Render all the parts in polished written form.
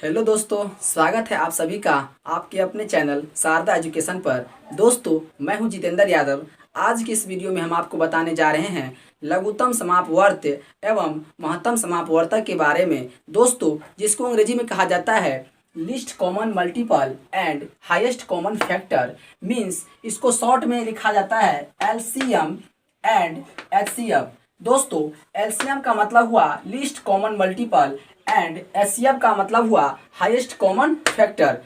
Hello दोस्तों, स्वागत है आप सभी का आपके अपने चैनल शारदा एजुकेशन पर। दोस्तों, मैं हूं जितेंद्र यादव। आज की इस वीडियो में हम आपको बताने जा रहे हैं लघुत्तम समापवर्त एवं महत्तम समापवर्तक के बारे में। दोस्तों, जिसको अंग्रेजी में कहा जाता है list common multiple and highest common factor, means इसको शॉर्ट में लिखा जाता है एलसीएम एंड एचसीएफ। दोस्तों, एलसीएम का मतलब हुआ least common multiple and HCF का मतलब हुआ हाईएस्ट कॉमन फैक्टर।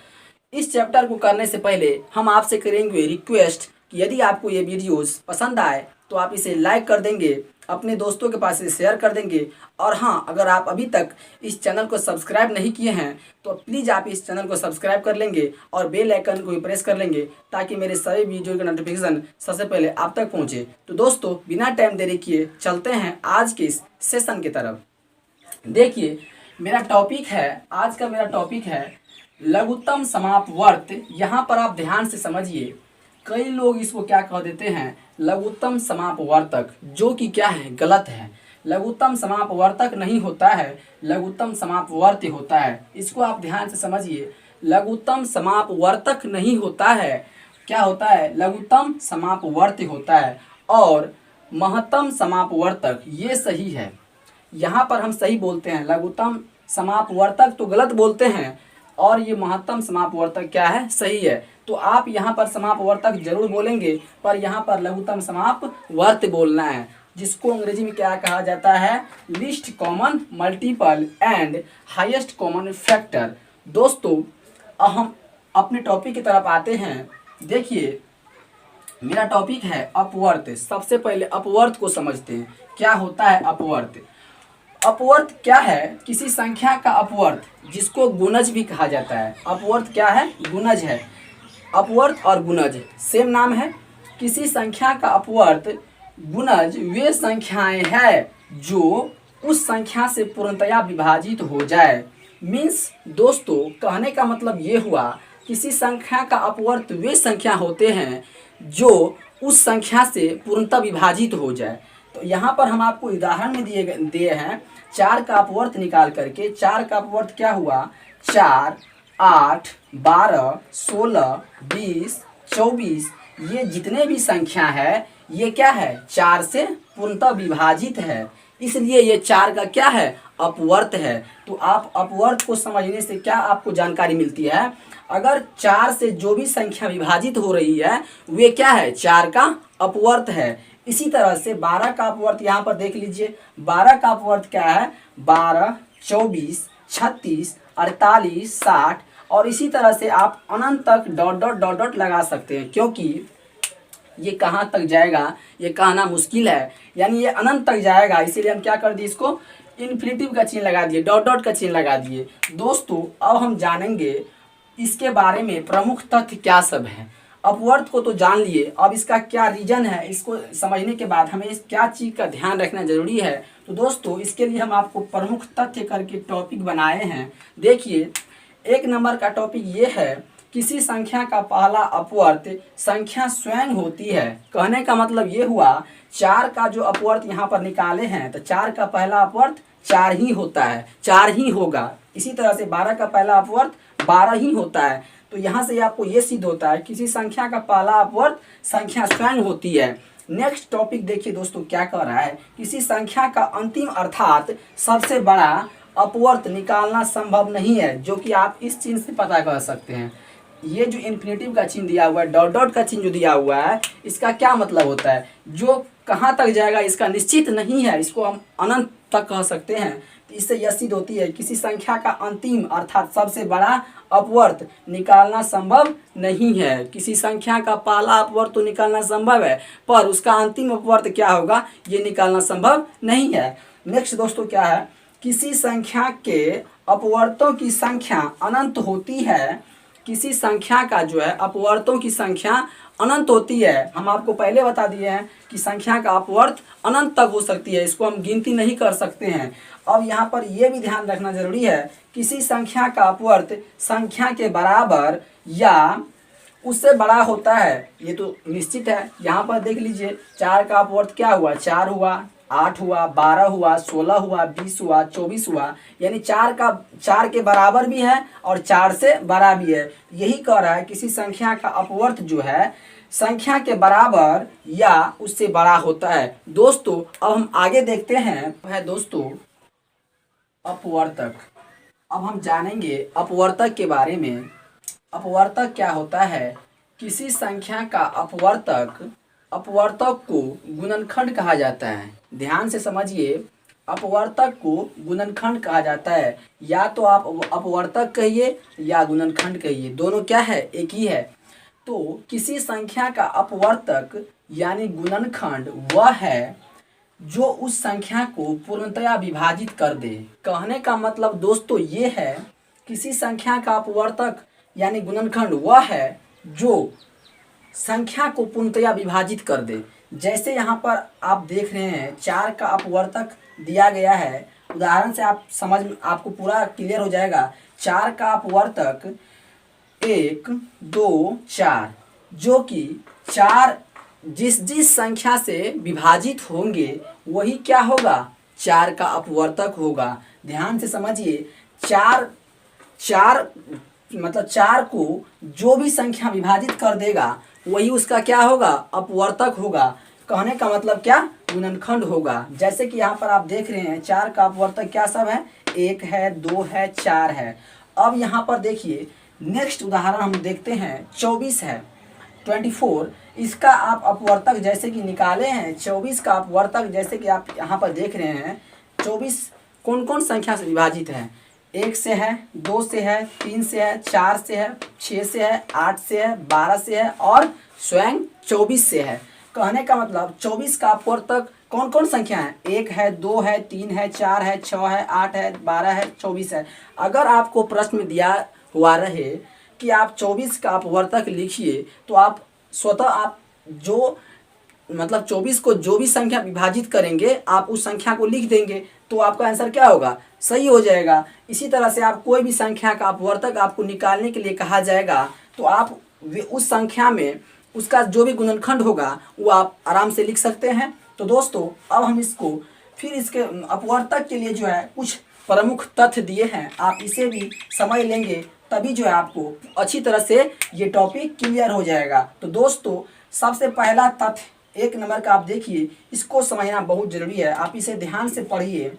इस चैप्टर को करने से पहले हम आपसे करेंगे रिक्वेस्ट कि यदि आपको ये वीडियोस पसंद आए तो आप इसे लाइक कर देंगे, अपने दोस्तों के पास इसे शेयर कर देंगे। और हाँ, अगर आप अभी तक इस चैनल को सब्सक्राइब नहीं किए हैं तो प्लीज़ आप इस चैनल को सब्सक्राइब कर लेंगे और बेल आइकन को भी प्रेस कर लेंगे ताकि मेरे सभी वीडियो का नोटिफिकेशन सबसे पहले आप तक पहुँचे। तो दोस्तों, बिना टाइम देरी किए चलते हैं आज के इस सेशन की तरफ। देखिए, मेरा टॉपिक है, आज का मेरा टॉपिक है लघुत्तम समापवर्त। यहाँ पर आप ध्यान से समझिए, कई लोग इसको क्या कह देते हैं लघुत्तम समापवर्तक, जो कि क्या है, गलत है। लघुत्तम समापवर्तक नहीं होता है, लघुत्तम समापवर्त होता है। इसको आप ध्यान से समझिए, लघुत्तम समापवर्तक नहीं होता है, क्या होता है, लघुत्तम समापवर्त होता है। और महत्तम समापवर्तक, ये सही है। यहाँ पर हम सही बोलते हैं, लघुत्तम समापवर्तक तो गलत बोलते हैं और ये महत्तम समापवर्तक क्या है, सही है। तो आप यहाँ पर समापवर्तक जरूर बोलेंगे, पर यहाँ पर लघुत्तम समापवर्त बोलना है, जिसको अंग्रेजी में क्या कहा जाता है, list common multiple and highest common factor. दोस्तों, अब हम अपने टॉपिक की तरफ आते हैं। देखिए, मेरा टॉपिक है अपवर्त। सबसे पहले अपवर्त को समझते हैं, क्या होता है अपवर्त। अपवर्त क्या है, किसी संख्या का अपवर्त, जिसको गुणज भी कहा जाता है। अपवर्त क्या है, गुणज है। अपवर्त और गुणज सेम नाम है। किसी संख्या का अपवर्त गुणज वे संख्याएं हैं जो उस संख्या से पूर्णतया विभाजित हो जाए। मीन्स दोस्तों, कहने का मतलब ये हुआ, किसी संख्या का अपवर्त वे संख्या होते हैं जो उस संख्या से पूर्णतः विभाजित हो जाए। तो यहाँ पर हम आपको उदाहरण में दिए हैं 4 का अपवर्त निकाल करके। 4 का अपवर्त क्या हुआ, 4, 8, 12, 16, 20, 24, ये जितने भी संख्या है ये क्या है, 4 से पूर्णतः विभाजित है, इसलिए ये 4 का क्या है, अपवर्त है। तो आप अपवर्त को समझने से क्या आपको जानकारी मिलती है, अगर 4 से जो भी संख्या विभाजित हो रही है वे क्या है, 4 का अपवर्त है। इसी तरह से 12 का अपवर्त यहाँ पर देख लीजिए। 12 का अपवर्त क्या है, 12, 24, 36, 48, 60 और इसी तरह से आप अनंत तक डॉट डॉट डॉट डॉट लगा सकते हैं, क्योंकि ये कहाँ तक जाएगा ये कहना मुश्किल है, यानी ये अनंत तक जाएगा। इसीलिए हम क्या कर दिए, इसको इन्फिनिटिव का चिन्ह लगा दिए, डॉट डॉट का चिन्ह लगा दिए। दोस्तों, अब हम जानेंगे इसके बारे में प्रमुख तथ्य क्या सब है। अपवर्त को तो जान लिए, अब इसका क्या रीजन है, इसको समझने के बाद हमें इस क्या चीज़ का ध्यान रखना जरूरी है। तो दोस्तों, इसके लिए हम आपको प्रमुख तथ्य करके टॉपिक बनाए हैं। देखिए, 1 नंबर का टॉपिक ये है, किसी संख्या का पहला अपवर्त संख्या स्वयं होती है। कहने का मतलब ये हुआ, 4 का जो अपवर्त यहाँ पर निकाले हैं तो 4 का पहला अपवर्त 4 ही होता है, 4 ही होगा। इसी तरह से 12 का पहला अपवर्त 12 ही होता है। तो यहाँ से आपको ये सिद्ध होता है, किसी संख्या का पहला अपवर्त संख्या स्वयं होती है। नेक्स्ट टॉपिक देखिए दोस्तों, क्या कह रहा है, किसी संख्या का अंतिम अर्थात सबसे बड़ा अपवर्त निकालना संभव नहीं है, जो कि आप इस चिन्ह से पता कर सकते हैं। ये जो इन्फिनिटिव का चिन्ह दिया हुआ है, डॉट डॉट का चिन्ह जो दिया हुआ है, इसका क्या मतलब होता है, जो कहाँ तक जाएगा इसका निश्चित नहीं है, इसको हम अनंत तक कह सकते हैं। इससे यह सिद्ध होती है, किसी संख्या का अंतिम अर्थात सबसे बड़ा अपवर्त निकालना संभव नहीं है। किसी संख्या का पहला अपवर्त तो निकालना संभव है, पर उसका अंतिम अपवर्त क्या होगा ये निकालना संभव नहीं है। नेक्स्ट दोस्तों क्या है, किसी संख्या के अपवर्तों की संख्या अनंत होती है। किसी संख्या का जो है अपवर्तों की संख्या अनंत होती है। हम आपको पहले बता दिए हैं कि संख्या का अपवर्त अनंत तक हो सकती है, इसको हम गिनती नहीं कर सकते हैं। अब यहाँ पर यह भी ध्यान रखना जरूरी है, किसी संख्या का अपवर्त संख्या के बराबर या उससे बड़ा होता है, ये तो निश्चित है। यहाँ पर देख लीजिए, 4 का अपवर्त क्या हुआ, 4 हुआ, 8 हुआ, 12 हुआ, 16 हुआ, 20 हुआ, 24 हुआ, यानी 4 के बराबर भी है और 4 से बड़ा भी है। यही कह रहा है किसी संख्या का अपवर्त जो है संख्या के बराबर या उससे बड़ा होता है। दोस्तों अब हम आगे देखते हैं है दोस्तों अपवर्तक। अब हम जानेंगे अपवर्तक के बारे में। अपवर्तक क्या होता है? किसी संख्या का अपवर्तक को गुणनखंड कहा जाता है। ध्यान से समझिए, अपवर्तक को गुणनखंड कहा जाता है। या तो आप अपवर्तक कहिए या गुणनखंड कहिए, दोनों क्या है? एक ही है। तो किसी संख्या का अपवर्तक यानी गुणनखंड वह है जो उस संख्या को पूर्णतया विभाजित कर दे। कहने का मतलब दोस्तों ये है, किसी संख्या का अपवर्तक यानी गुणनखंड वह है जो संख्या को पूर्णतया विभाजित कर दे। जैसे यहाँ पर आप देख रहे हैं 4 का अपवर्तक दिया गया है। उदाहरण से आप आपको पूरा क्लियर हो जाएगा। 4 का अपवर्तक 1, 2, 4, जो कि 4 जिस संख्या से विभाजित होंगे वही क्या होगा? 4 का अपवर्तक होगा। ध्यान से समझिए, 4 मतलब 4 को जो भी संख्या विभाजित कर देगा वही उसका क्या होगा? अपवर्तक होगा। कहने का मतलब क्या? गुणनखंड होगा। जैसे कि यहाँ पर आप देख रहे हैं 4 का अपवर्तक क्या सब है? 1 है, 2 है, 4 है। अब यहाँ पर देखिए नेक्स्ट उदाहरण हम देखते हैं 24 है, 24। इसका आप अपवर्तक जैसे कि निकाले हैं, 24 का अपवर्तक जैसे कि आप यहाँ पर देख रहे हैं 24 कौन कौन संख्या से विभाजित है? 1 से है, 2 से है, 3 से है, 4 से है, 6 से है, 8 से है, 12 से है और स्वयं 24 से है। कहने का मतलब 24 का अपवर्तक कौन कौन संख्या है? 1 है, 2 है, 3 है, 4 है, 6 है, 8 है, 12 है, 24 है। अगर आपको प्रश्न में दिया हुआ रहे कि आप 24 का अपवर्तक लिखिए तो आप स्वतः आप जो मतलब 24 को जो भी संख्या विभाजित करेंगे आप उस संख्या को लिख देंगे तो आपका आंसर क्या होगा? सही हो जाएगा। इसी तरह से आप कोई भी संख्या का अपवर्तक आपको निकालने के लिए कहा जाएगा तो आप उस संख्या में उसका जो भी गुणनखंड होगा वो आप आराम से लिख सकते हैं। तो दोस्तों अब हम इसको फिर इसके अपवर्तक के लिए जो है कुछ प्रमुख तथ्य दिए हैं, आप इसे भी समझ लेंगे तभी जो है आपको अच्छी तरह से ये टॉपिक क्लियर हो जाएगा। तो दोस्तों सबसे पहला तथ्य 1 नंबर का आप देखिए, इसको समझना बहुत ज़रूरी है। आप इसे ध्यान से पढ़िए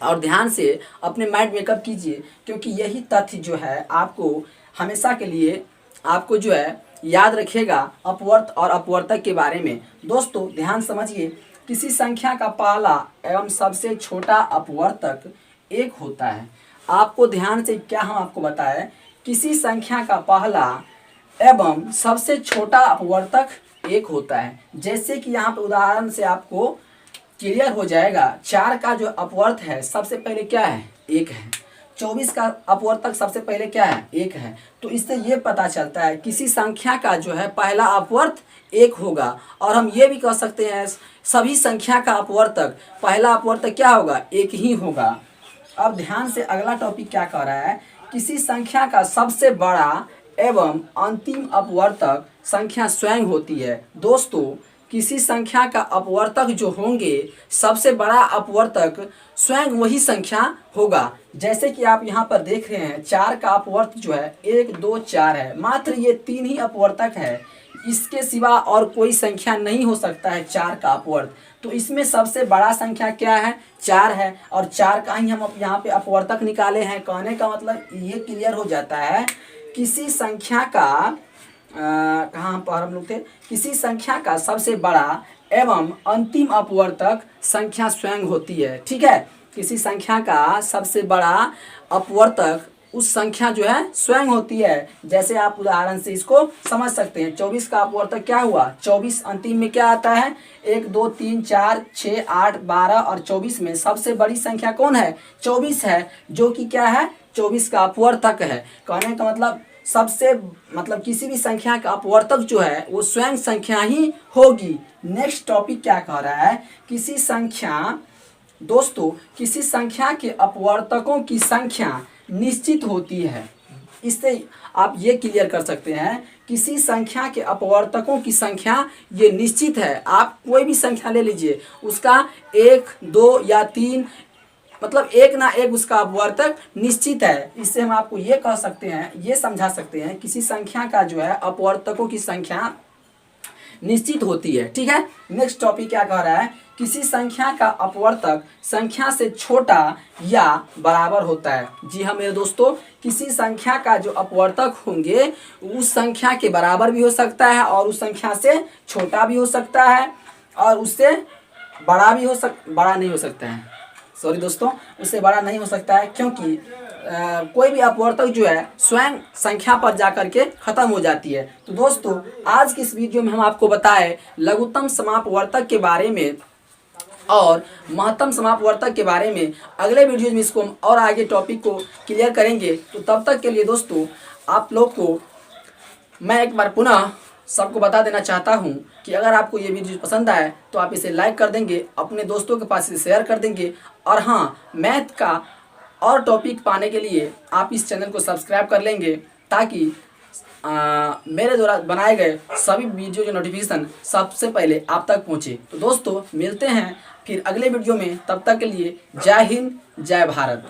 और ध्यान से अपने माइंड मेकअप कीजिए, क्योंकि यही तथ्य जो है आपको हमेशा के लिए आपको जो है याद रखिएगा अपवर्त और अपवर्तक के बारे में। दोस्तों ध्यान समझिए, किसी संख्या का पहला एवं सबसे छोटा अपवर्तक 1 होता है। आपको ध्यान से क्या हम आपको बताएं, किसी संख्या का पहला एवं सबसे छोटा अपवर्तक 1 होता है। जैसे कि यहाँ पर उदाहरण से आपको क्लियर हो जाएगा, 4 का जो अपवर्त है सबसे पहले क्या है? 1 है। 24 का अपवर्तक सबसे पहले क्या है? 1 है। तो इससे ये पता चलता है किसी संख्या का जो है पहला अपवर्त 1 होगा। और हम ये भी कह सकते हैं सभी संख्या का अपवर्तक पहला अपवर्तक क्या होगा? 1 ही होगा। अब ध्यान से अगला टॉपिक क्या कह रहा है, किसी संख्या का सबसे बड़ा एवं अंतिम अपवर्तक संख्या स्वयं होती है। दोस्तों किसी संख्या का अपवर्तक जो होंगे सबसे बड़ा अपवर्तक स्वयं वही संख्या होगा। जैसे कि आप यहाँ पर देख रहे हैं 4 का अपवर्त जो है 1, 2, 4 है। मात्र ये 3 ही अपवर्तक है, इसके सिवा और कोई संख्या नहीं हो सकता है 4 का अपवर्त। तो इसमें सबसे बड़ा संख्या क्या है? 4 है और 4 का ही हम यहाँ पे अपवर्तक निकाले हैं। कहने का मतलब ये क्लियर हो जाता है किसी संख्या का कहाँ पर हम लोग थे, किसी संख्या का सबसे बड़ा एवं अंतिम अपवर्तक संख्या स्वयं होती है। ठीक है, किसी संख्या का सबसे बड़ा अपवर्तक उस संख्या जो है स्वयं होती है। जैसे आप उदाहरण से इसको समझ सकते हैं, 24 का अपवर्तक क्या हुआ? 24 अंतिम में क्या आता है? 1, 2, 3, 4, 6, 8, 12 और 24 में सबसे बड़ी संख्या कौन है? 24 है, जो कि क्या है? 24 का अपवर्तक है। कहने का मतलब सबसे मतलब किसी भी संख्या का अपवर्तक जो है वो स्वयं संख्या ही होगी। नेक्स्ट टॉपिक क्या कह रहा है, किसी संख्या दोस्तों किसी संख्या के अपवर्तकों की संख्या निश्चित होती है। इससे आप ये क्लियर कर सकते हैं किसी संख्या के अपवर्तकों की संख्या ये निश्चित है। आप कोई भी संख्या ले लीजिए, उसका 1, 2 या 3 मतलब एक ना एक उसका अपवर्तक निश्चित है। इससे हम आपको ये कह सकते हैं, ये समझा सकते हैं किसी संख्या का जो है अपवर्तकों की संख्या निश्चित होती है। ठीक है, नेक्स्ट टॉपिक क्या कह रहा है, किसी संख्या का अपवर्तक संख्या से छोटा या बराबर होता है। जी हाँ मेरे दोस्तों, किसी संख्या का जो अपवर्तक होंगे उस संख्या के बराबर भी हो सकता है और उस संख्या से छोटा भी हो सकता है और उससे बड़ा भी बड़ा नहीं हो सकता है। सॉरी दोस्तों, उससे बड़ा नहीं हो सकता है, क्योंकि कोई भी अपवर्तक जो है स्वयं संख्या पर जाकर के खत्म हो जाती है। तो दोस्तों आज की इस वीडियो में हम आपको बताए लघुत्तम समापवर्तक के बारे में और महत्तम समापवर्तक के बारे में। अगले वीडियो में इसको हम और आगे टॉपिक को क्लियर करेंगे। तो तब तक के लिए दोस्तों आप लोग को मैं एक बार पुनः सबको बता देना चाहता हूं कि अगर आपको ये वीडियो पसंद आए तो आप इसे लाइक कर देंगे, अपने दोस्तों के पास इसे शेयर कर देंगे और हाँ, मैथ का और टॉपिक पाने के लिए आप इस चैनल को सब्सक्राइब कर लेंगे ताकि मेरे द्वारा बनाए गए सभी वीडियो के नोटिफिकेशन सबसे पहले आप तक पहुँचे। तो दोस्तों मिलते हैं फिर अगले वीडियो में, तब तक के लिए जय हिंद जय भारत।